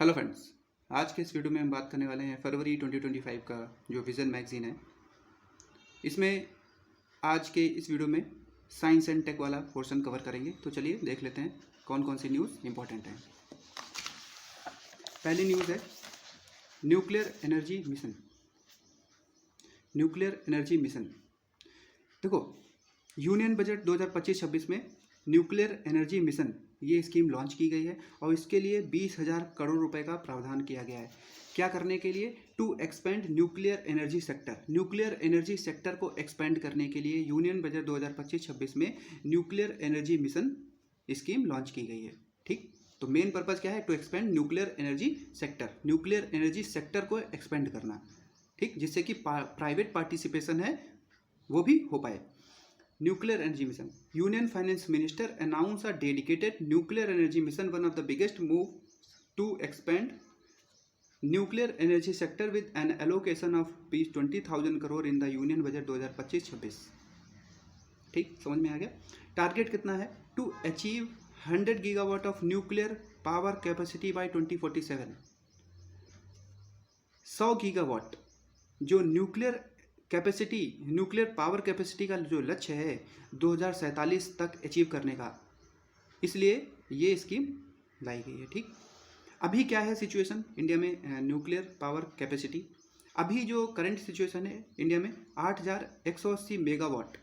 Hello friends. आज के इस वीडियो में हम बात करने वाले हैं फरवरी 2025 का जो विज़न मैगज़ीन है। इसमें आज के इस वीडियो में साइंस एंड टेक वाला पोर्शन कवर करेंगे। तो चलिए देख लेते हैं कौन कौन सी न्यूज़ इंपॉर्टेंट हैं। पहली न्यूज़ है nuclear energy mission. Nuclear energy mission देखो, यूनियन बजट 2025-26 में न्यूक्लियर एनर्जी मिशन ये स्कीम लॉन्च की गई है और इसके लिए 20,000 करोड़ रुपए का प्रावधान किया गया है। क्या करने के लिए? To expand nuclear energy sector. Nuclear energy sector को एक्सपेंड करने के लिए यूनियन बजट 2025-26 में nuclear energy mission scheme launch की गई है। ठीक, तो मेन पर्पज़ क्या है? To expand nuclear energy sector. Nuclear energy sector को एक्सपेंड करना, ठीक, जिससे कि प्राइवेट पार्टिसिपेशन है वो भी हो पाए। Nuclear energy mission, union finance minister announce a dedicated nuclear energy mission, one of the biggest move to expand nuclear energy sector with an allocation of 20,000 crore in the union budget 2025-26। ठीक, समझ में आ गया? टारगेट कितना है? To achieve 100 gigawatt of nuclear power capacity by 2047। 100 gigawatt जो nuclear capacity, nuclear power capacity का जो लक्ष्य है 2047 तक अचीव करने का, इसलिए ये स्कीम लाई गई है। ठीक, अभी क्या है सिचुएशन इंडिया में न्यूक्लियर पावर कैपेसिटी? अभी जो करंट सिचुएशन है इंडिया में 8,180 मेगावाट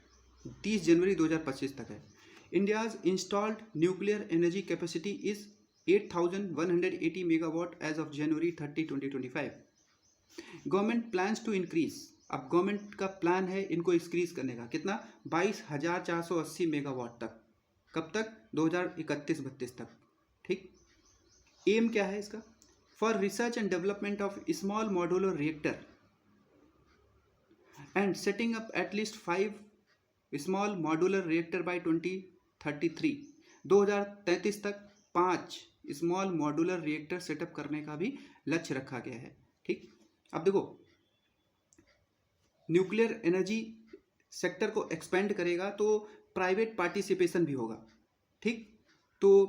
30 जनवरी 2025 तक है। India's installed nuclear energy capacity is 8,180 megawatt as of January 30, 2025। Government plans to increase, अब गवर्नमेंट का प्लान है इनको इंक्रीज करने का। कितना? 22,480 मेगावाट तक। कब तक? 2031-32 तक। ठीक, एम क्या है इसका? For research and development of small modular reactor and setting up at least 5 small modular reactor by 2033। 2033 तक 5 स्मॉल मॉड्यूलर रिएक्टर सेटअप करने का भी लक्ष्य रखा गया है। ठीक, अब देखो, न्यूक्लियर एनर्जी सेक्टर को एक्सपेंड करेगा तो प्राइवेट पार्टिसिपेशन भी होगा। ठीक, तो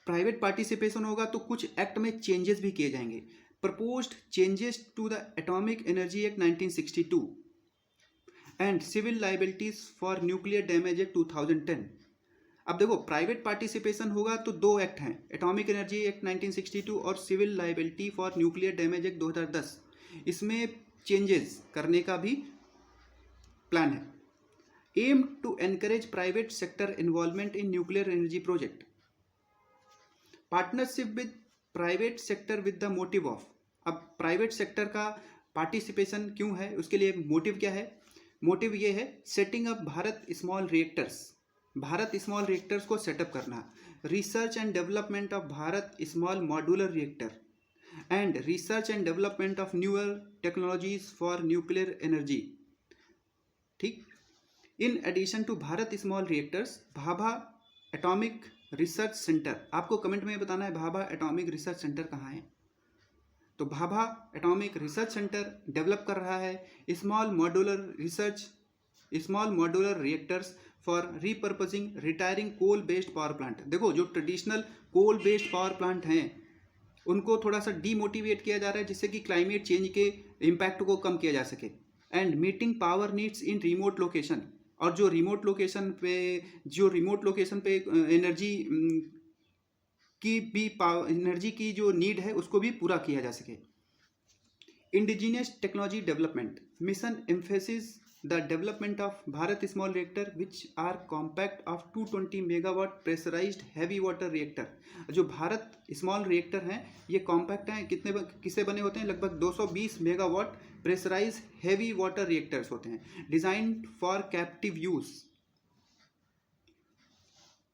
प्राइवेट पार्टिसिपेशन होगा तो कुछ एक्ट में चेंजेस भी किए जाएंगे। Proposed changes to the atomic energy act 1962 and civil liabilities for nuclear damage act 2010। अब देखो, प्राइवेट पार्टिसिपेशन होगा तो दो एक्ट हैं, एटॉमिक एनर्जी एक्ट 1962 और civil liability for nuclear damage act 2010। इसमें चेंजेस करने का भी प्लान है। Aim to encourage private sector involvement in nuclear energy project, partnership with private sector with the motive of. अब प्राइवेट सेक्टर का participation क्यों है, उसके लिए मोटिव क्या है? मोटिव ये है, setting up Bharat small reactors, Bharat small reactors को सेटअप करना। Research and development of Bharat small modular reactor and research and development of newer technologies for nuclear energy. ठीक, in addition to Bharat small reactors, Bhabha atomic research centre, आपको comment में बताना है Bhabha atomic research centre कहाँ है। तो Bhabha atomic research centre develop कर रहा है small modular reactors for repurposing retiring coal based power plant. देखो, जो traditional coal based power plant हैं उनको थोड़ा सा डीमोटिवेट किया जा रहा है जिससे कि क्लाइमेट चेंज के इम्पैक्ट को कम किया जा सके। And meeting power needs in remote location, और जो रिमोट लोकेशन पे एनर्जी की जो नीड है उसको भी पूरा किया जा सके। Indigenous technology development mission emphasis the development of Bharat small reactor which are compact of 220 megawatt pressurised heavy water reactor. जो भारत स्मॉल रिएक्टर हैं ये कॉम्पैक्ट हैं, किससे बने होते हैं? लगभग 220 megawatt pressurise heavy water reactors होते हैं, डिजाइन फॉर कैप्टिव यूज।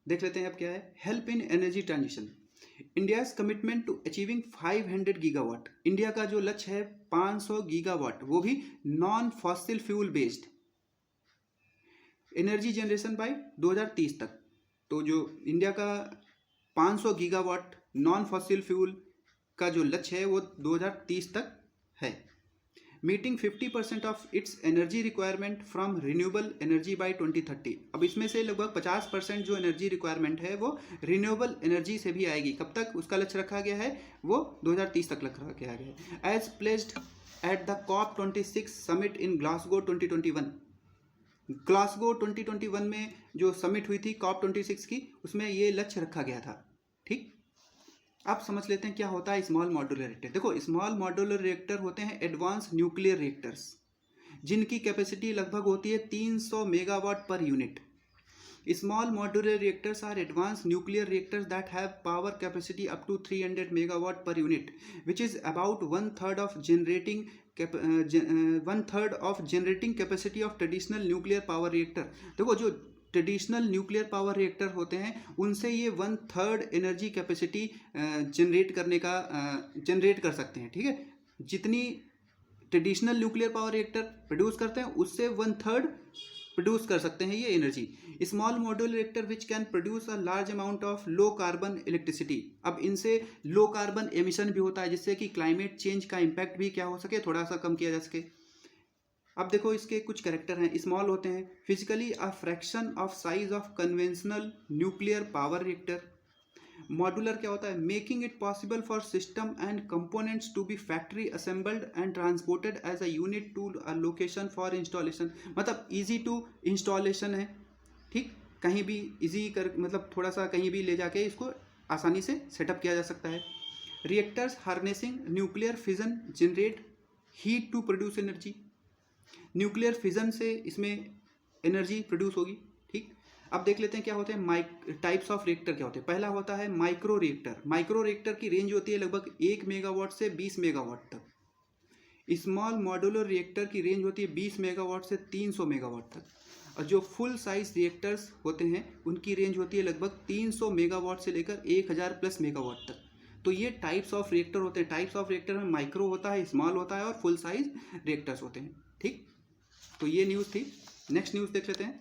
देख लेते हैं अब क्या है। Help in energy transition, India's commitment to achieving 500 gigawatt. India का जो लक्ष्य है 500 गीगावाट, वो भी non fossil fuel based energy generation by 2030 तक। तो जो इंडिया का 500 गीगावाट नॉन फॉसिल फ्यूल का जो लक्ष्य है वो 2030 तक है। Meeting 50% of its energy requirement from renewable energy by 2030। अब इसमें से लगभग 50% जो एनर्जी रिक्वायरमेंट है वो रिन्यूएबल एनर्जी से भी आएगी। कब तक उसका लक्ष्य रखा गया है? वो 2030 तक रखा गया है। As placed at the COP26 summit in Glasgow 2021। Glasgow 2021 में जो समिट हुई थी COP26 की, उसमें ये लक्ष्य रखा गया था। ठीक, अब समझ लेते हैं क्या होता है स्मॉल मॉड्यूलर रिएक्टर। देखो, स्मॉल मॉड्यूलर रिएक्टर होते हैं एडवांस न्यूक्लियर रिएक्टर्स, जिनकी कैपेसिटी लगभग होती है 300 megawatt per unit. Small modular reactors are advance nuclear reactors that have power capacity up to 300 megawatt per unit, which is about one third of generating capacity of traditional nuclear power reactor. देखो, जो traditional nuclear power reactor होते हैं उनसे ये 1/3 energy capacity generate कर सकते हैं। ठीक है, जितनी traditional nuclear power reactor produce करते हैं उससे 1/3 प्रोड्यूस कर सकते हैं ये energy. Small modular reactor which can produce a large amount of low carbon electricity. अब इनसे लो कार्बन एमिशन भी होता है, जिससे कि क्लाइमेट चेंज का इम्पैक्ट भी क्या हो सके, थोड़ा सा कम किया जा सके। अब देखो, इसके कुछ कैरेक्टर हैं। स्मॉल होते हैं physically a fraction of size of conventional nuclear power reactor. Modular क्या होता है? Making it possible for system and components to be factory assembled and transported as a unit to a location for installation. मतलब easy to installation है। ठीक, कहीं भी easy कर, मतलब थोड़ा सा कहीं भी ले जाके इसको आसानी से सेटअप किया जा सकता है। Reactors harnessing nuclear fission generate heat to produce energy. Nuclear fission से इसमें एनर्जी प्रोड्यूस होगी। ठीक, अब देख लेते हैं क्या होते हैं टाइप्स ऑफ रिएक्टर क्या होते हैं। पहला होता है माइक्रो रिएक्टर। माइक्रो रिएक्टर की रेंज होती है लगभग 1 मेगावाट से 20 मेगावाट तक। स्मॉल मॉड्यूलर रिएक्टर की रेंज होती है 20 मेगावाट से 300 मेगावाट तक। और जो फुल साइज रिएक्टर्स होते हैं उनकी रेंज होती है लगभग 300 मेगावाट से लेकर 1000 प्लस मेगावाट तक। तो ये टाइप्स ऑफ रिएक्टर होते हैं। टाइप्स ऑफ रिएक्टर में माइक्रो होता है, स्मॉल होता है और फुल साइज रिएक्टर्स होते हैं। ठीक, तो ये न्यूज़ थी। नेक्स्ट न्यूज़ देख लेते हैं।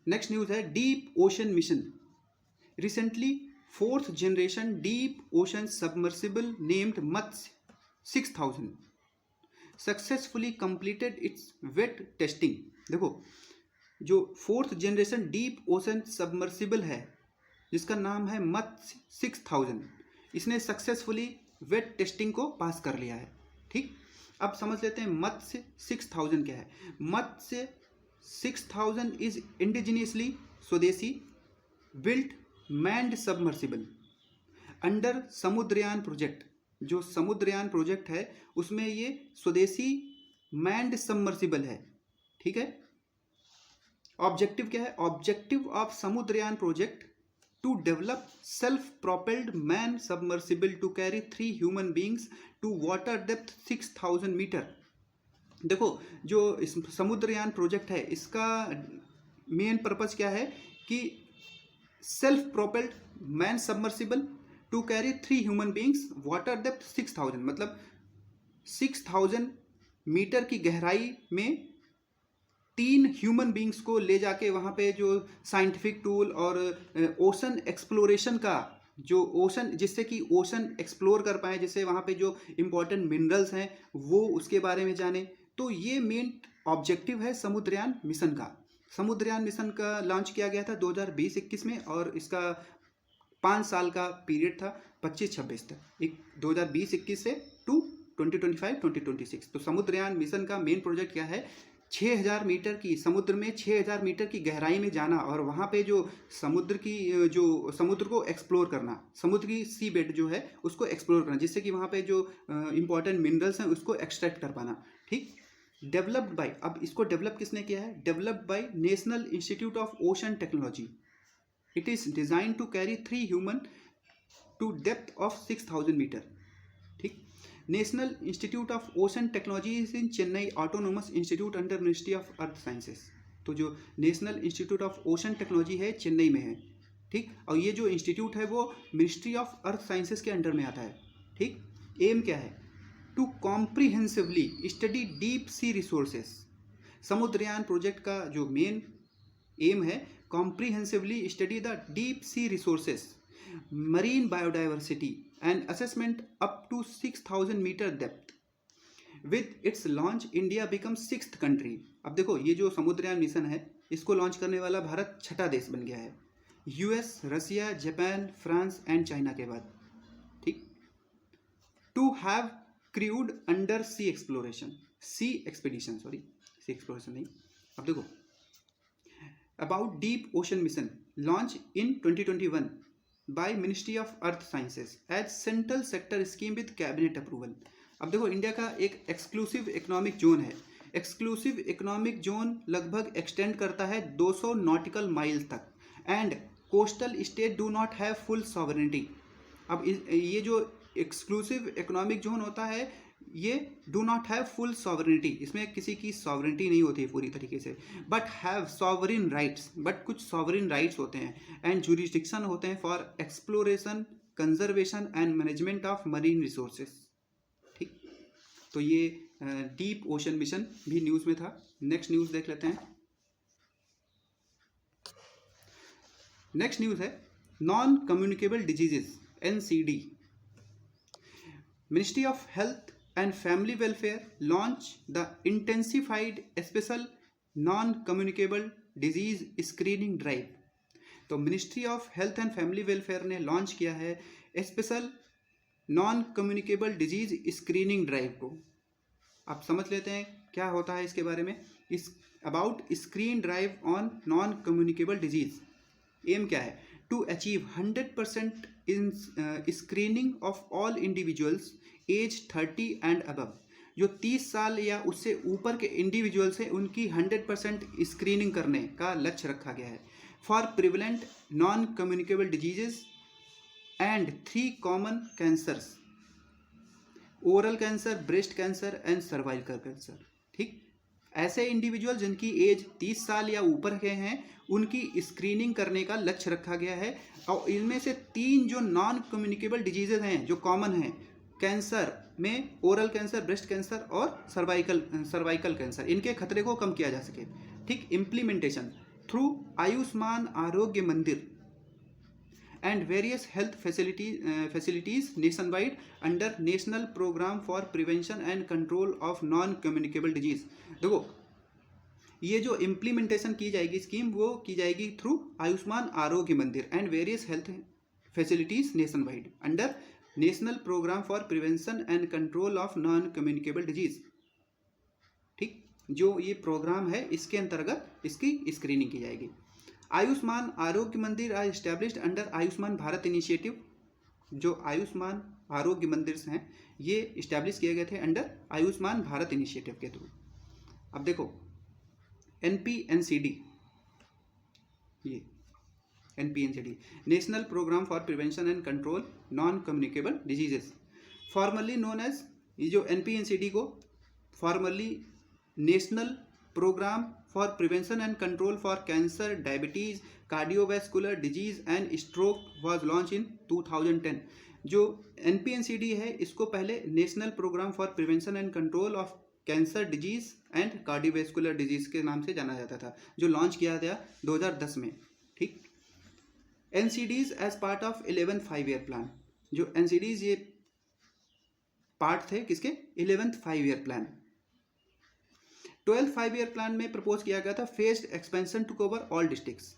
नेक्स्ट न्यूज़ है deep ocean mission. Recently 4th generation deep ocean submersible named Matsya 6000 successfully completed its wet testing. देखो, जो 4th generation deep ocean submersible है जिसका नाम है मत्स्य 6000, इसने सक्सेसफुली वेट टेस्टिंग को पास कर लिया है। ठीक, अब समझ लेते हैं मत्स्य 6000 क्या है। मत्स्य 6000 इज इंडिजिनियसली स्वदेशी built manned submersible under Samudrayaan project. जो समुद्रयान प्रोजेक्ट है उसमें ये स्वदेशी मैन्ड सबमर्सिबल है। ठीक है, ऑब्जेक्टिव क्या है? Objective of Samudrayaan project to develop self propelled man submersible to carry 3 human beings to water depth 6000 metre. देखो, जो इस समुद्रयान प्रोजेक्ट है इसका मेन पर्पस क्या है कि self propelled man submersible to carry 3 human beings water depth 6000, मतलब 6000 मीटर की गहराई में 3 ह्यूमन बींग्स को ले जाके वहाँ पे जो साइंटिफिक टूल और ओशन एक्सप्लोरेशन का जो ओशन, जिससे कि ओशन एक्सप्लोर कर पाए, जिससे वहाँ पे जो इम्पोर्टेंट मिनरल्स हैं वो उसके बारे में जाने। तो ये मेन ऑब्जेक्टिव है समुद्रयान मिशन का। समुद्रयान मिशन का लॉन्च किया गया था 2020-21 में और इसका 5 साल का पीरियड था 25-26 तक, 2020-21 से टू 2025-2026। तो समुद्रयान मिशन का मेन प्रोजेक्ट क्या है? 6000 मीटर की समुद्र में 6000 मीटर की गहराई में जाना और वहाँ पे जो समुद्र को एक्सप्लोर करना, समुद्र की सी बेड जो है उसको एक्सप्लोर करना, जिससे कि वहाँ पे जो इंपॉर्टेंट मिनरल्स हैं उसको एक्सट्रैक्ट कर पाना। ठीक, डेवलप्ड बाय, अब इसको डेवलप किसने किया है? Developed by national institute of ocean technology. It is design to carry 3 human to depth of 6000 metre. ठीक, national institute of ocean technology is in Chennai autonomous institute under ministry of earth sciences. तो जो national institute of ocean technology है चेन्नई में है। ठीक, और ये जो इंस्टीट्यूट है वो मिनिस्ट्री ऑफ अर्थ साइंसेस के अंडर में आता है। ठीक, एम क्या है? To comprehensively study deep sea resources. Samudrayaan project का जो मेन एम है comprehensively study the deep sea resources, marine biodiversity and assessment up to 6000 meter depth with its launch India become 6th country. अब देखो ये जो Samudrayaan mission है इसको launch करने वाला भारत छठा देश बन गया है, US, Russia, Japan, France and China के बाद। ठीक। To have crude under sea exploration, sea expedition, sorry sea exploration नहीं। अब देखो about deep ocean mission launch in 2021 by ministry of earth sciences as central sector scheme with cabinet approval. अब देखो India का एक एक्सक्लूसिव इकोनॉमिक जोन है। Exclusive economic zone लगभग extend करता है 200 नॉटिकल माइल तक and coastal state do not have full sovereignty. अब ये जो एक्सक्लूसिव इकोनॉमिक जोन होता है ये do not have full sovereignty, इसमें किसी की सॉवरेनिटी नहीं होती है पूरी तरीके से, but have sovereign rights, but कुछ सॉवरिन राइट्स होते हैं एंड जुरिस्डिक्शन होते हैं for exploration, conservation and management of marine resources. ठीक। तो ये डीप ओशन मिशन भी न्यूज़ में था। नेक्स्ट न्यूज़ देख लेते हैं। नेक्स्ट न्यूज़ है non communicable diseases NCD। Ministry of Health and Family Welfare launched the intensified special non-communicable disease screening drive। तो ministry of health and family welfare ने launch किया है special non communicable disease screening drive को। आप समझ लेते हैं क्या होता है इसके बारे में। इस about screen drive on non communicable disease. Aim क्या है? To achieve 100% in screening of all individuals age 30 and above. जो 30 साल या उससे ऊपर के इंडिविजुअल्स हैं उनकी 100% स्क्रीनिंग करने का लक्ष्य रखा गया है for prevalent non communicable diseases and 3 common cancers, oral cancer, breast cancer and cervical cancer. ठीक। ऐसे इंडिविजुअल जिनकी एज 30 साल या ऊपर के हैं उनकी स्क्रीनिंग करने का लक्ष्य रखा गया है और इनमें से 3 जो नॉन कम्युनिकेबल डिजीजेज हैं जो कॉमन हैं, कैंसर में ओरल कैंसर, ब्रेस्ट कैंसर और सर्वाइकल कैंसर, इनके खतरे को कम किया जा सके। ठीक। इम्प्लीमेंटेशन थ्रू आयुष्मान आरोग्य मंदिर and various health facilities nationwide under National Program for Prevention and Control of Non-Communicable Disease। देखो ये जो इम्प्लीमेंटेशन की जाएगी स्कीम वो की जाएगी through Ayushman Arogya Mandir and various health facilities nationwide under national programme for prevention and control of non communicable disease. ठीक। जो ये प्रोग्राम है इसके अंतर्गत इसकी स्क्रीनिंग की जाएगी। Ayushman Arogya Mandir are established under Ayushman Bharat initiative. जो आयुष्मान आरोग्य मंदिर हैं ये इस्टेब्लिश किए गए थे अंडर आयुष्मान भारत इनिशिएटिव के थ्रू। अब देखो NPNCD, ये NPNCD national programme for prevention and control non communicable diseases, formerly known as, ये जो NPNCD को formerly national programme for prevention and control for cancer, diabetes, cardiovascular disease and stroke was launch in 2010। जो NPNCD है इसको पहले national programme for prevention and control of cancer disease and cardiovascular disease के नाम से जाना जाता था, जो लॉन्च किया गया 2010 में। ठीक। NCDs as part of 11th 5-year plan. जो NCDs ये पार्ट थे किसके? 11th 5-year plan. 12th 5-year plan में प्रपोज किया गया था phased expansion to cover all districts.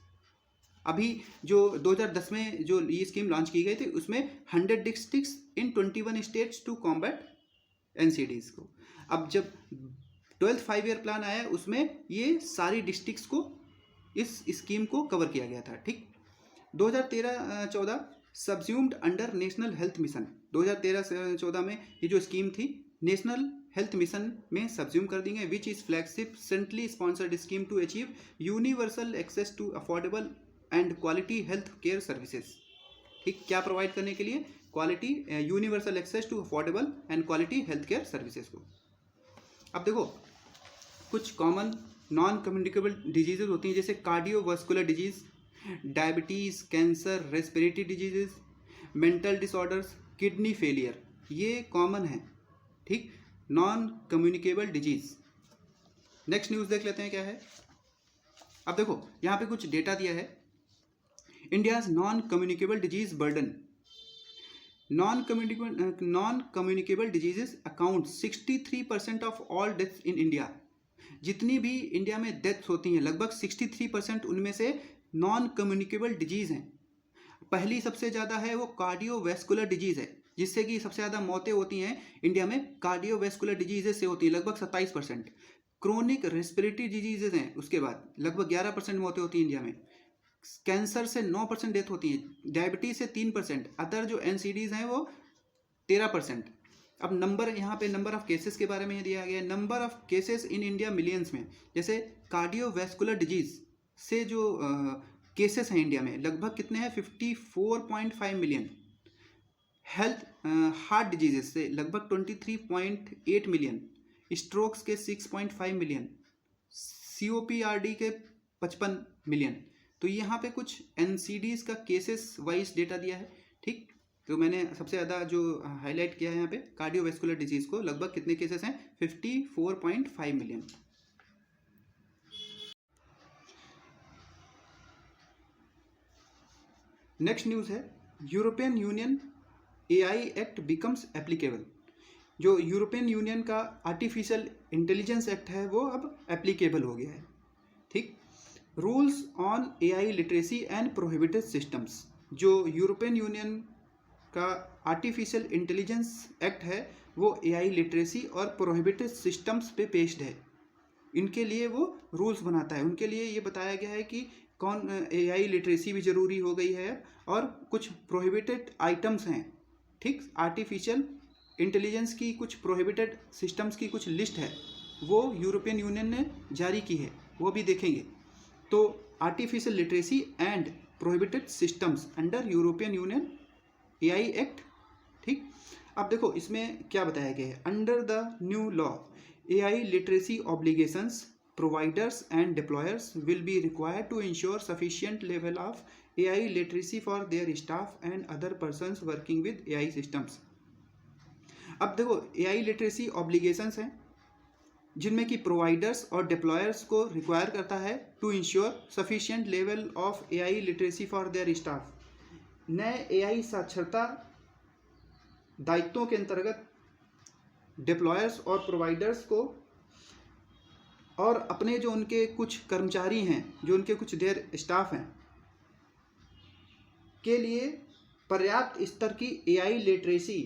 अभी जो 2010 में जो ये स्कीम लॉन्च की गई थी उसमें 100 districts in 21 states to combat NCDs को। अब जब 12th 5-year प्लान आया उसमें ये सारी डिस्ट्रिक्ट्स को इस स्कीम को कवर किया गया था। ठीक। 2013-14 subsumed under national health mission. 2013-14 में ये जो स्कीम थी नेशनल हेल्थ मिशन में सब्ज्यूम कर दी गई, which is flagship centrally sponsored scheme to achieve universal access to affordable and quality health care services. ठीक। क्या प्रोवाइड करने के लिए? Quality universal access to affordable and quality health care services को। अब देखो कुछ कॉमन नॉन कम्युनिकेबल डिजीजेज होती हैं जैसे cardiovascular disease, diabetes, cancer, respiratory diseases, mental disorders, kidney failure, ये कॉमन है। ठीक। Non communicable disease. Next news देख लेते हैं क्या है। अब देखो यहाँ पे कुछ डेटा दिया है। India's non communicable disease burden non communicable diseases account 63% of all deaths in India. जितनी भी इंडिया में डेथ्स होती हैं लगभग 63% उनमें से नॉन कम्युनिकेबल डिजीज़ हैं। पहली सबसे ज़्यादा है वो कार्डियोवैस्कुलर डिजीज़ है, जिससे कि सबसे ज़्यादा मौतें होती हैं इंडिया में कार्डियोवैस्कुलर डिजीज़ से होती है लगभग 27%। क्रोनिक रेस्पिरेटरी डिजीजेज हैं उसके बाद लगभग 11% मौतें होती हैं इंडिया में। कैंसर से 9% डेथ होती है, डायबिटीज़ से 3%, अदर जो एनसीडीज़ हैं वो 13%। अब नंबर यहाँ पे नंबर ऑफ केसेस के बारे में दिया गया है। Number of cases in India millions में, जैसे कार्डियोवैस्कुलर डिजीज़ से जो केसेस हैं इंडिया में लगभग कितने हैं 54.5 मिलियन। हेल्थ हार्ट डिजीजेस से लगभग 23.8 मिलियन, स्ट्रोक्स के 6.5 मिलियन, COPRD के 55 मिलियन। तो यहाँ पे कुछ एनसीडीज़ का केसेस वाइज डेटा दिया है, ठीक। तो मैंने सबसे ज़्यादा जो हाईलाइट किया है यहाँ पे कार्डियोवैस्कुलर डिजीज़ को, लगभग कितने केसेस हैं 54.5 मिलियन। नेक्स्ट न्यूज़ है European Union AI act becomes applicable. जो यूरोपियन यूनियन का आर्टिफिशियल इंटेलिजेंस एक्ट है वो अब एप्लीकेबल हो गया है, ठीक। Rules on AI literacy and prohibited systems. जो यूरोपियन यूनियन का आर्टिफिशियल इंटेलिजेंस एक्ट है वो AI लिटरेसी और प्रोहिबिटेड सिस्टम्स पे पेश्ड है। इनके लिए वो रूल्स बनाता है। उनके लिए ये बताया गया है कि कौन AI लिटरेसी भी ज़रूरी हो गई है और कुछ प्रोहिबिटेड आइटम्स हैं, ठीक। आर्टिफिशियल इंटेलिजेंस की कुछ प्रोहिबिटेड सिस्टम्स की कुछ लिस्ट है वो यूरोपियन यूनियन ने जारी की है, वो भी देखेंगे। तो artificial literacy and prohibited systems under European Union AI act, ठीक। अब देखो इसमें क्या बताया गया है। Under the new law AI literacy obligations providers and deployers will be required to ensure sufficient level of AI literacy for their staff and other persons working with AI systems। अब देखो AI लिटरेसी ऑब्लिगेशंस हैं जिनमें कि providers और deployers को require करता है to ensure sufficient level of AI literacy for their staff. नए AI साक्षरता दायित्वों के अंतर्गत डिप्लॉयर्स और प्रोवाइडर्स को और अपने जो उनके कुछ कर्मचारी हैं, जो उनके कुछ देर स्टाफ हैं के लिए पर्याप्त स्तर की AI लिटरेसी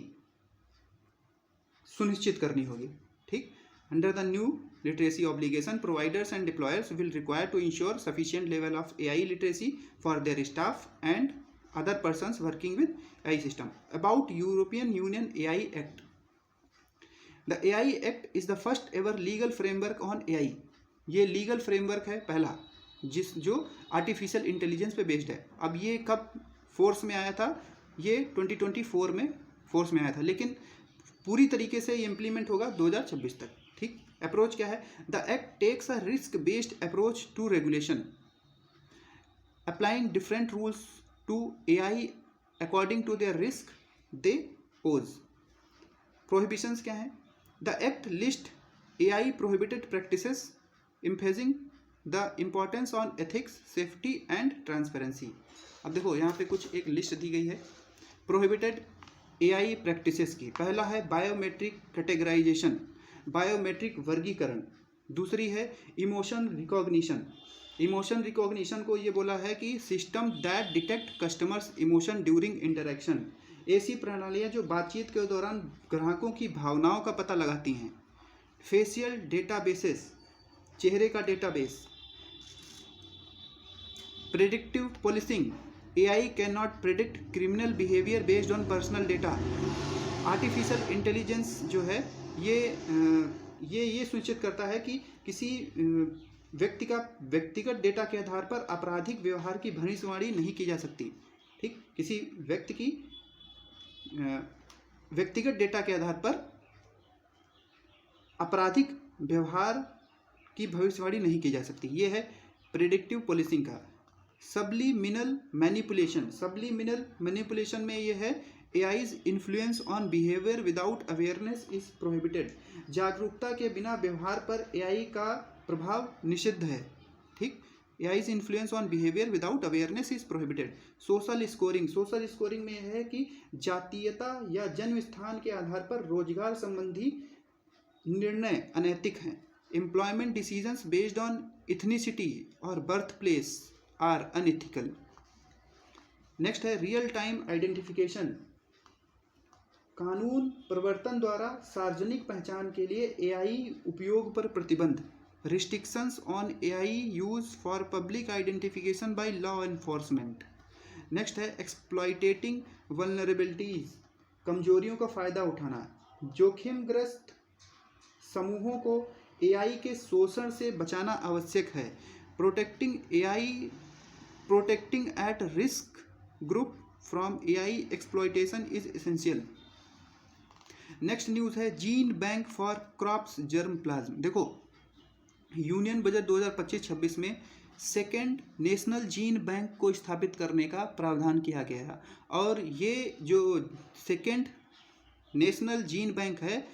सुनिश्चित करनी होगी, ठीक। Under the new literacy obligation providers and deployers will require to ensure sufficient level of AI literacy for their staff and other persons working with AI system. About European Union AI act. The AI act is the first ever legal framework on AI। ये legal framework है पहला जो artificial intelligence पे based है। अब ये कब force में आया था, ये 2024 में फोर्स में आया था, लेकिन पूरी तरीके से ये इम्प्लीमेंट होगा 2026 तक, ठीक। अप्रोच क्या है, the act takes a risk based approach to regulation applying different rules to AI according to their risk they pose. Prohibitions क्या हैं, the act list AI prohibited practices emphasizing the importance on ethics, safety and transparency। अब देखो यहाँ पे कुछ एक list दी गई है प्रोहिबिटेड AI प्रैक्टिसेस की। पहला है बायोमेट्रिक कैटेगराइजेशन, बायोमेट्रिक वर्गीकरण। दूसरी है इमोशन रिकॉग्निशन। इमोशन रिकॉग्निशन को ये बोला है कि system that detect customers emotion during interaction. ऐसी प्रणालियाँ जो बातचीत के दौरान ग्राहकों की भावनाओं का पता लगाती हैं। फेशियल डेटाबेसेस, चेहरे का database. Predictive policing, AI can not predict criminal behaviour based on personal data. Artificial intelligence जो है ये सुनिश्चित करता है कि किसी व्यक्ति का व्यक्तिगत डेटा के आधार पर आपराधिक व्यवहार की भविष्यवाणी नहीं की जा सकती, ठीक। किसी व्यक्ति की व्यक्तिगत डेटा के आधार पर आपराधिक व्यवहार की भविष्यवाणी नहीं की जा सकती। ये है प्रेडिक्टिव पुलिसिंग का। सब्लिमिनल मैनिपुलेशन, सब्लिमिनल मैनिपुलेशन में ये है AI's influence on behaviour without awareness is prohibited. जागरूकता के बिना व्यवहार पर AI का प्रभाव निषिद्ध है, ठीक। AI's influence on behaviour without awareness is prohibited. Social scoring में यह है कि जातीयता या जन्म स्थान के आधार पर रोजगार संबंधी निर्णय अनैतिक हैं। Employment decisions based on ethnicity और birth place are unethical. Next है रियल टाइम आइडेंटिफिकेशन। कानून प्रवर्तन द्वारा सार्वजनिक पहचान के लिए AI उपयोग पर प्रतिबंध। Restrictions on AI use for public identification by law enforcement. Next है एक्सप्लॉइटेटिंग वल्नरेबिलिटीज। कमजोरियों का फायदा उठाना। जोखिमग्रस्त समूहों को AI के शोषण से बचाना आवश्यक है। Protecting at risk group from AI exploitation is essential. Next news है gene bank for crops germ plasm. देखो यूनियन बजट 2025-26 में सेकेंड नेशनल जीन बैंक को स्थापित करने का प्रावधान किया गया है और ये जो सेकेंड नेशनल जीन बैंक है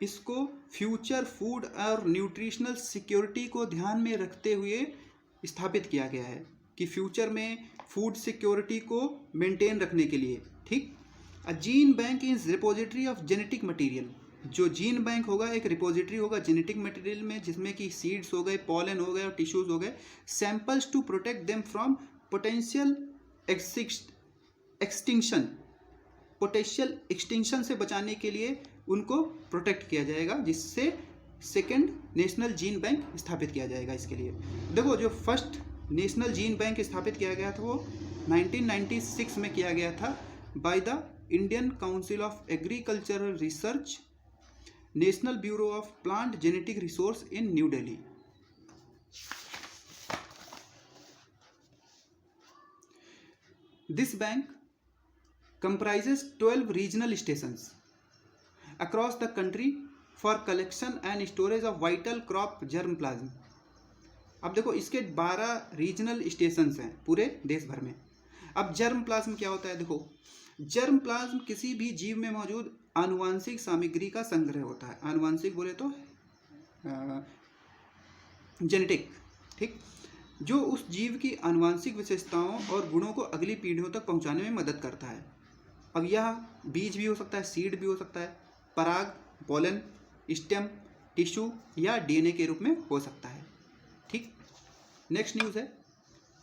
इसको फ्यूचर फूड और न्यूट्रिशनल सिक्योरिटी को ध्यान में रखते हुए स्थापित किया गया है कि फ्यूचर में फूड सिक्योरिटी को मेंटेन रखने के लिए। ठीक, a gene bank is repository of genetic material. जो जीन बैंक होगा एक रिपोजिटरी होगा जेनेटिक मटेरियल में, जिसमें कि सीड्स हो गए, पॉलन हो गए और टिश्यूज हो गए, samples to protect them from potential extinction से बचाने के लिए उनको प्रोटेक्ट किया जाएगा, जिससे सेकेंड नेशनल जीन बैंक स्थापित किया जाएगा। इसके लिए देखो जो फर्स्ट नेशनल जीन बैंक स्थापित किया गया था वो 1996 में किया गया था by the Indian council of agricultural research, national bureau of plant genetic resource in new Delhi. This bank comprises 12 regional stations across the country for collection and storage of vital crop germplasm। अब देखो इसके 12 regional stations हैं पूरे देश भर में। अब germ plasm क्या होता है? देखो जर्म प्लाज्म किसी भी जीव में मौजूद आनुवांशिक सामग्री का संग्रह होता है। आनुवांशिक बोले तो जेनेटिक, ठीक, जो उस जीव की आनुवांशिक विशेषताओं और गुणों को अगली पीढ़ियों तक पहुंचाने में मदद करता है। अब यह बीज भी हो सकता है, सीड भी हो सकता है, पराग, पोलन, स्टेम, टिश्यू या DNA के रूप में हो सकता है। ठीक, नेक्स्ट न्यूज़ है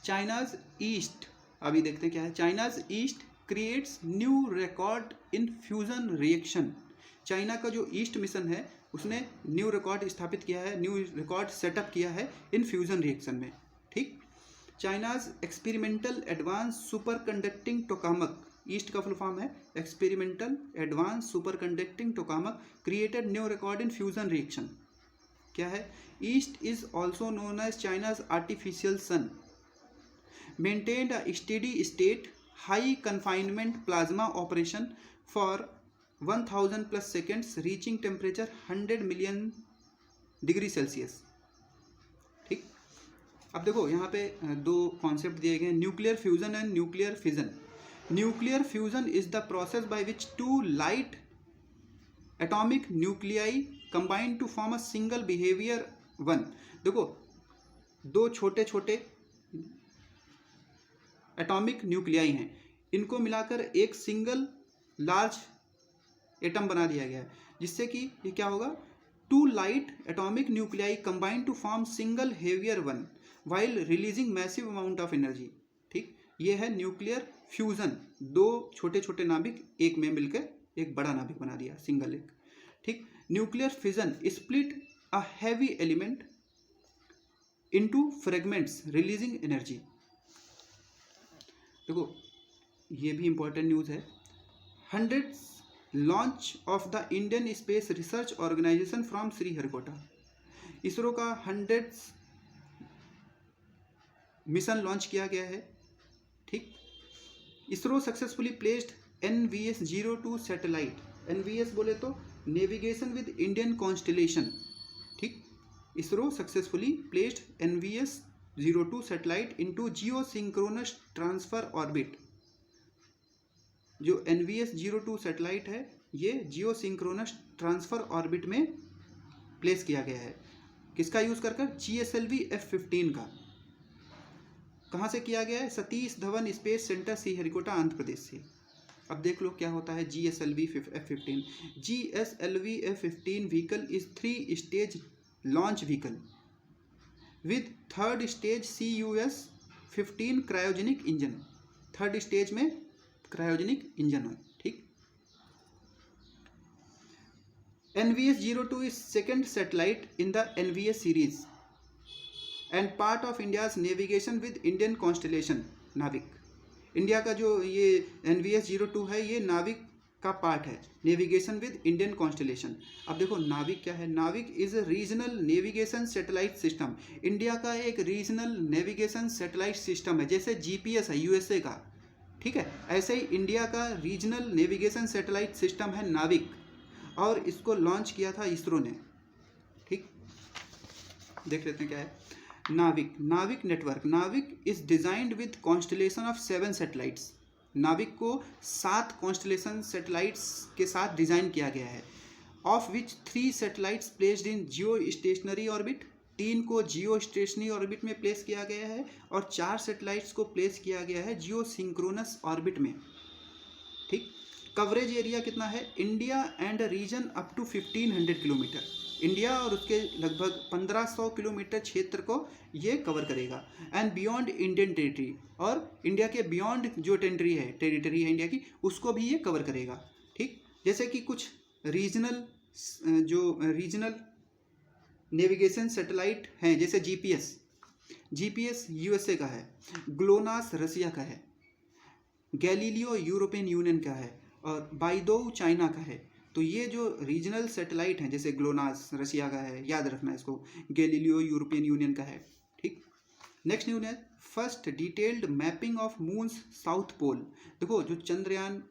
चाइनाज ईस्ट। अभी देखते हैं क्या है। China's east creates new record in fusion reaction. China का जो ईस्ट मिशन है उसने न्यू रिकॉर्ड स्थापित किया है, न्यू रिकॉर्ड सेटअप किया है इन फ्यूजन रिएक्शन में। ठीक, China's experimental advance superconducting tokamak, EAST का फुल फॉर्म है experimental advance superconducting tokamak, created new record in fusion reaction. क्या है? EAST is also known as China's artificial sun, maintained a steady state high confinement plasma operation for 1000+ seconds reaching temperature 100 million degree Celsius. ठीक, अब देखो यहाँ पे दो concept दिए गए हैं, nuclear fusion and nuclear fission. Nuclear fusion is the process by which two light atomic nuclei combine to form a single heavier one. देखो दो छोटे छोटे एटॉमिक न्यूक्लियाई हैं, इनको मिलाकर एक सिंगल लार्ज एटम बना दिया गया है, जिससे कि ये क्या होगा, two light atomic nuclei combine to form single heavier one while releasing massive amount of energy. ठीक, ये है न्यूक्लियर फ्यूजन, दो छोटे छोटे नाभिक एक में मिलकर एक बड़ा नाभिक बना दिया, सिंगल एक। ठीक, nuclear fission split a heavy element into fragments releasing energy. देखो ये भी इंपॉर्टेंट न्यूज़ है। 100th launch of the Indian space research organisation from Sriharikota. ISRO का 100th मिशन लॉन्च किया गया है। ठीक, ISRO successfully placed NVS-02 satellite. NVS बोले तो नेविगेशन विद इंडियन कॉन्स्टेलेशन। ठीक, ISRO successfully placed NVS-02 satellite into geo synchronous transfer orbit. जो NVS-02 सैटेलाइट है ये जियो सिंक्रोनस ट्रांसफर ऑर्बिट में प्लेस किया गया है। किसका यूज़ कर? GSLV F-15 का। कहाँ से किया गया है? सतीश धवन स्पेस सेंटर, श्रीहरिकोटा, आंध्र प्रदेश से। अब देख लो क्या होता है GSLV F-15। GSLV F-15 vehicle is 3 stage launch vehicle with third stage CUS-15 cryogenic engine. Third stage में क्रायोजेनिक इंजन है, ठीक। NVS-02 is second satellite in the NVS series and part of India's navigation with Indian constellation नाविक। India का जो ये NVS-02 है ये नाविक का पार्ट है, नेविगेशन विद इंडियन कॉन्स्टलेशन। अब देखो नाविक क्या है? नाविक is a regional navigation satellite system. India का एक रीजनल नेविगेशन सैटेलाइट सिस्टम है, जैसे GPS है USA का, ठीक है, ऐसे ही इंडिया का रीजनल नेविगेशन सैटेलाइट सिस्टम है नाविक, और इसको लॉन्च किया था इसरो ने, ठीक। देख लेते हैं क्या है नाविक। नाविक नेटवर्क, नाविक is designed with constellation of 7 satellites. नाविक को 7 कॉन्स्टलेशन सैटेलाइट्स के साथ डिजाइन किया गया है, of which 3 satellites placed in Jio stationery orbit. 3 को जियो स्टेशनरी ऑर्बिट में प्लेस किया गया है और 4 सैटेलाइट्स को प्लेस किया गया है जियो सिंक्रोनस ऑर्बिट में, ठीक। कवरेज एरिया कितना है? India and region up to 1500 kilometre. इंडिया और उसके लगभग 1500 किलोमीटर क्षेत्र को ये कवर करेगा। एंड बियॉन्ड इंडियन टेरिटरी, और इंडिया के बियॉन्ड जो टेरिटरी है इंडिया की, उसको भी ये कवर करेगा, ठीक। जैसे कि कुछ रीजनल नेविगेशन सैटेलाइट हैं, जैसे GPS USA का है, ग्लोनास रसिया का है, गैलीलियो यूरोपियन यूनियन का है, और बाइडोउ चाइना का है। तो ये जो रीजनल सैटेलाइट हैं, जैसे ग्लोनास रसिया का है, याद रखना इसको, गैलीलियो यूरोपियन यूनियन का है, ठीक। नेक्स्ट न्यूज है first detailed mapping of moon's south pole. देखो जो चंद्रयान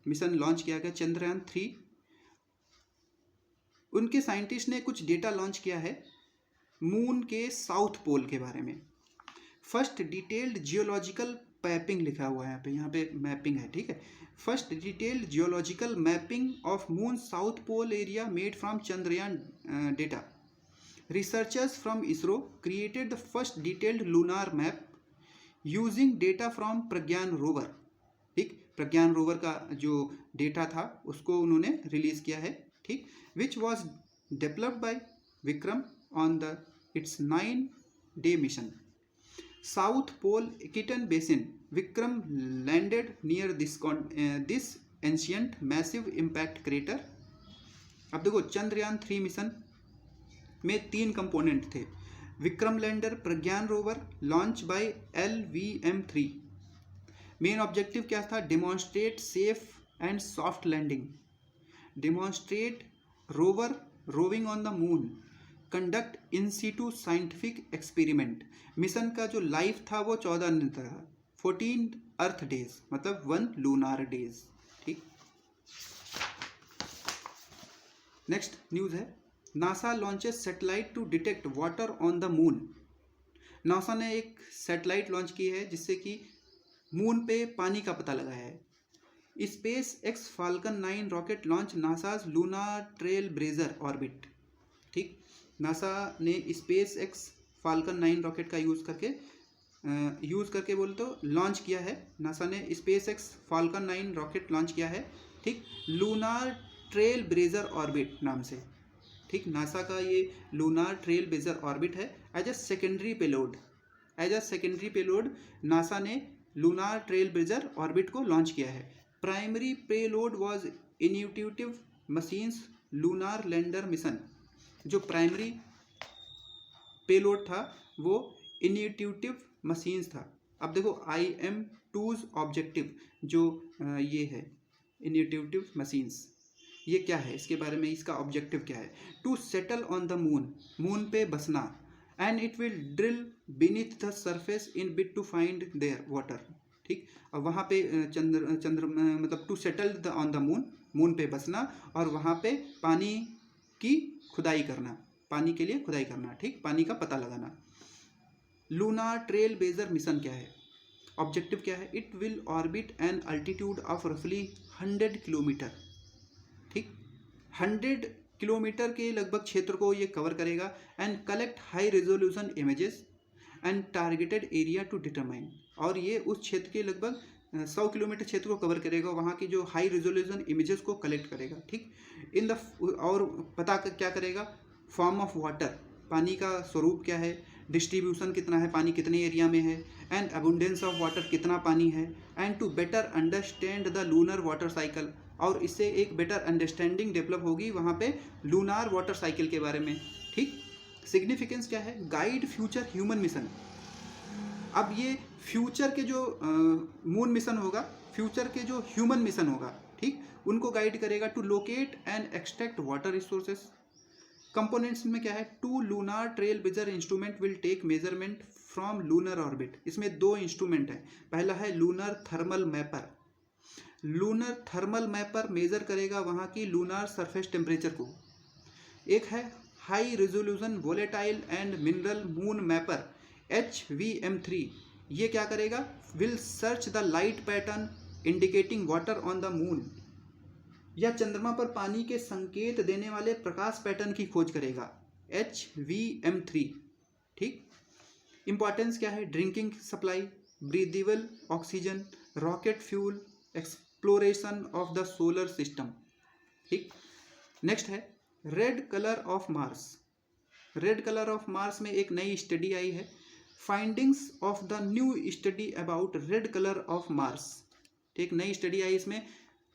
मिशन लॉन्च किया गया, चंद्रयान 3, उनके साइंटिस्ट ने कुछ डेटा लॉन्च किया है मून के साउथ पोल के बारे में। फर्स्ट डिटेल्ड जियोलॉजिकल मैपिंग लिखा हुआ है यहाँ पे मैपिंग है, ठीक है। First detailed geological mapping of moon south pole area made from Chandrayaan data. Researchers from ISRO created the first detailed lunar map using data from Pragyan rover, ठीक। प्रज्ञान रोवर का जो डेटा था उसको उन्होंने रिलीज किया है, ठीक, which was developed by Vikram on the it's 9-day mission. South Pole Kitan Basin, Vikram landed near this ancient massive impact crater। अब देखो चंद्रयान 3 मिशन में 3 कंपोनेंट थे। Vikram lander, Pragyan rover, launch by LVM-3। Main objective क्या था? Demonstrate safe and soft landing, demonstrate rover roving on the moon, conduct in situ scientific experiment. Mission का जो life था वो 14 दिन था, 14 अर्थ डेज, मतलब 1 लूनार डेज, ठीक। नेक्स्ट न्यूज है NASA launches satellite to detect water on the moon. NASA ने एक सैटेलाइट लॉन्च की है जिससे कि मून पे पानी का पता लगाया है। Space x falcon 9 rocket launch NASA's lunar trail blazer orbit, ठीक। नासा ने स्पेस एक्स फाल्कन 9 रॉकेट का यूज़ करके बोल तो लॉन्च किया है। नासा ने space x falcon 9 rocket launch किया है, ठीक, लूनार ट्रेल ब्लेजर ऑर्बिट नाम से, ठीक। नासा का ये लूनार ट्रेल ब्लेजर ऑर्बिट है। As a secondary payload NASA ने लूनार ट्रेल ब्लेजर ऑर्बिट को लॉन्च किया है। Primary payload was intuitive machines lunar lander mission. जो प्राइमरी पेलोड था वो इनिट्यूटिव मशीन्स था। अब देखो IM-2's ऑब्जेक्टिव जो ये है इनिट्यूटिव मशीन्स, ये क्या है, इसके बारे में इसका ऑब्जेक्टिव क्या है? To settle on the moon, moon पे बसना, and it will drill beneath the surface in bid to find there water, ठीक। और वहाँ पे चंद्र मतलब to settle on the moon, moon पे बसना और वहाँ पे पानी की खुदाई करना, पानी के लिए खुदाई करना, ठीक, पानी का पता लगाना। लूनार ट्रेल ब्लेजर मिशन क्या है, ऑब्जेक्टिव क्या है? It will orbit an altitude of रफली 100 किलोमीटर, ठीक, 100 किलोमीटर के लगभग क्षेत्र को ये कवर करेगा। And collect high resolution images and targeted area to determine, और ये उस क्षेत्र के लगभग 100 किलोमीटर क्षेत्र को कवर करेगा, वहाँ की जो हाई रेजोल्यूशन इमेजेस को कलेक्ट करेगा, ठीक। इन द और पता क्या करेगा, फॉर्म ऑफ वाटर, पानी का स्वरूप क्या है, डिस्ट्रीब्यूशन कितना है, पानी कितने एरिया में है, एंड अबुंडेंस ऑफ वाटर, कितना पानी है, and to better understand the lunar water cycle, और इससे एक बेटर अंडरस्टैंडिंग डेवलप होगी वहाँ पे लूनार वाटर साइकिल के बारे में, ठीक। सिग्निफिकेंस क्या है, गाइड फ्यूचर ह्यूमन मिशन। अब ये फ्यूचर के जो मून मिशन होगा, फ्यूचर के जो ह्यूमन मिशन होगा, ठीक, उनको गाइड करेगा to locate and extract water resources. Components में क्या है, two lunar trail blazer instrument will take measurement from lunar orbit. इसमें 2 इंस्ट्रूमेंट है, पहला है lunar thermal mapper. Lunar thermal mapper measure करेगा वहाँ की लूनार सरफेस टेम्परेचर को। एक है high resolution volatile and mineral moon mapper HVM3। ये क्या करेगा, will search the light pattern indicating water on the moon, या चंद्रमा पर पानी के संकेत देने वाले प्रकाश पैटर्न की खोज करेगा, HVM3, ठीक। इंपॉर्टेंस क्या है, drinking supply, breathable oxygen, rocket fuel, exploration of the solar system, ठीक। नेक्स्ट है red colour of Mars. Red colour of Mars में एक नई स्टडी आई है, findings of the new study about red colour of Mars. एक नई study आई, इसमें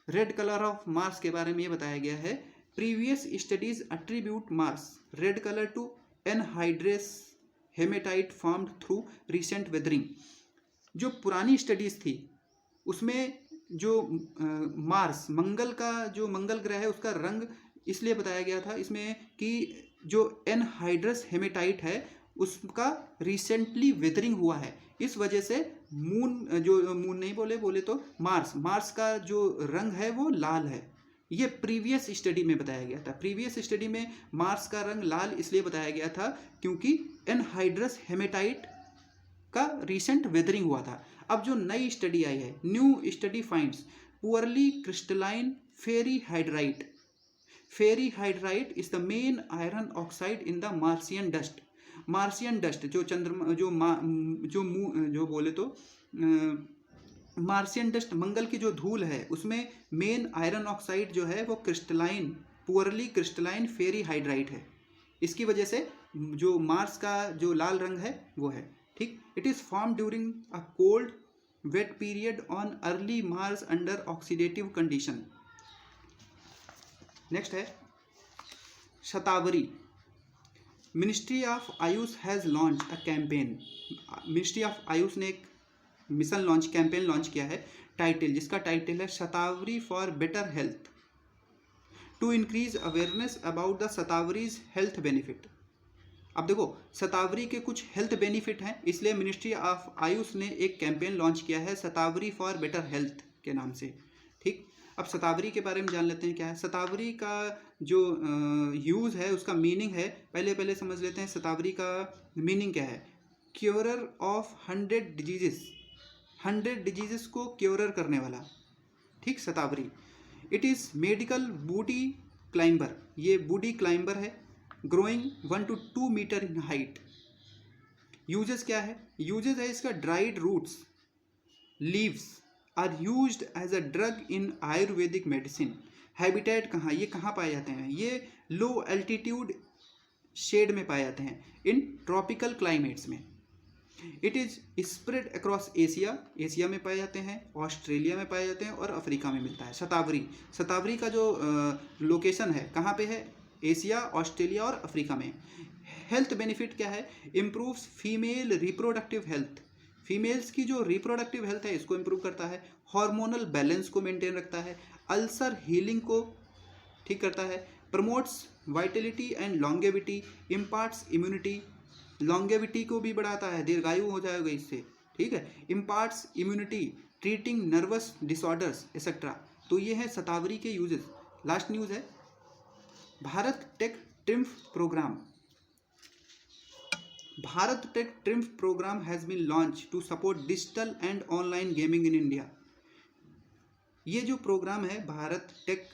रेड कलर ऑफ मार्स के बारे में ये बताया गया है, previous studies attribute Mars red colour to anhydrous hematite formed through recent weathering. जो पुरानी स्टडीज थी उसमें जो मार्स, मंगल का जो मंगल ग्रह है, उसका रंग इसलिए बताया गया था इसमें कि जो एनहाइड्रस हेमेटाइट है उसका रिसेंटली वेदरिंग हुआ है, इस वजह से मून नहीं बोले तो मार्स का जो रंग है वो लाल है। ये प्रीवियस स्टडी में बताया गया था। प्रीवियस स्टडी में मार्स का रंग लाल इसलिए बताया गया था क्योंकि एनहाइड्रस हेमेटाइट का रिसेंट वेदरिंग हुआ था। अब जो नई स्टडी आई है, new study finds poorly crystalline ferrihydrite. Ferrihydrite is the main iron oxide in the Martian dust. Martian dust जो चंद्रमा जो बोले तो मार्सियन डस्ट, मंगल की जो धूल है उसमें मेन आयरन ऑक्साइड जो है वो क्रिस्टलाइन, पुअरली क्रिस्टलाइन फेरी हाइड्राइट है। इसकी वजह से जो मार्स का जो लाल रंग है वो है, ठीक। It is form during a cold wet period on early Mars under oxidative condition. Next है Shatavari. Ministry of AYUSH has launch a campaign. Ministry of AYUSH ने एक मिशन कैंपेन लॉन्च किया है, जिसका टाइटल है Shatavari for better health, to increase awareness about the Shatavari's health benefit. अब देखो, शतावरी के कुछ हेल्थ बेनिफिट हैं, इसलिए मिनिस्ट्री ऑफ आयुष ने एक कैंपेन लॉन्च किया है शतावरी फॉर बेटर हेल्थ के नाम से, ठीक। अब शतावरी के बारे में जान लेते हैं क्या है। शतावरी का जो यूज़ है उसका मीनिंग है, पहले समझ लेते हैं शतावरी का मीनिंग क्या है। क्योरर ऑफ 100 डिजीजेस, 100 डिजीजेस को क्योरर करने वाला, ठीक, shatavari. It is medical woody climber, ये बूटी क्लाइंबर है, growing 1 to 2 metre in height. Uses क्या है, यूजेस है इसका dried roots, leaves are used as a drug in Ayurvedic medicine. Habitat कहाँ, ये कहाँ पाए जाते हैं, ये लो एल्टीट्यूड शेड में पाए जाते हैं, इन ट्रॉपिकल क्लाइमेट्स में। It is spread across Asia, Asia में पाए जाते हैं, ऑस्ट्रेलिया में पाए जाते हैं और अफ्रीका में मिलता है। शतावरी का जो लोकेशन है कहाँ पे है, एशिया, ऑस्ट्रेलिया और अफ्रीका में। हेल्थ बेनिफिट क्या है, improves female reproductive health, females की जो रिप्रोडक्टिव हेल्थ है इसको इम्प्रूव करता है, हार्मोनल बैलेंस को मेंटेन रखता है, अल्सर हीलिंग को ठीक करता है, promotes Vitality and longevity, imparts immunity, longevity को भी बढ़ाता है, दीर्घायु हो जाएगा इससे, ठीक है, imparts immunity, treating nervous disorders etcetera. तो ये है शतावरी के यूजेस। लास्ट न्यूज़ है Bharat tech triumph programme. Bharat tech triumph programme has been launch to support digital and online gaming in India. ये जो प्रोग्राम है भारत टेक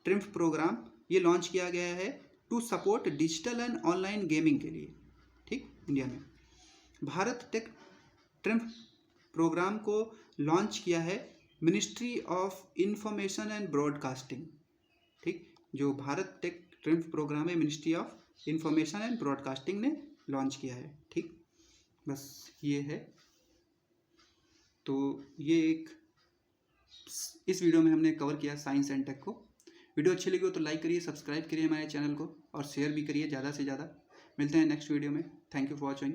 ट्रिम्फ प्रोग्राम, ये लॉन्च किया गया है to support digital and online gaming के लिए, ठीक, इंडिया में। भारत टेक ट्रिम्फ प्रोग्राम को लॉन्च किया है ministry of information and broadcasting. ठीक, जो भारत टेक ट्रिम्फ प्रोग्राम है ministry of information and broadcasting ने लॉन्च किया है। ठीक, बस ये है। तो ये एक इस वीडियो में हमने कवर किया साइंस एंड टेक को। वीडियो अच्छी लगी हो तो लाइक करिए, सब्सक्राइब करिए हमारे चैनल को और शेयर भी करिए ज़्यादा से ज़्यादा। मिलते हैं नेक्स्ट वीडियो में। Thank you for watching.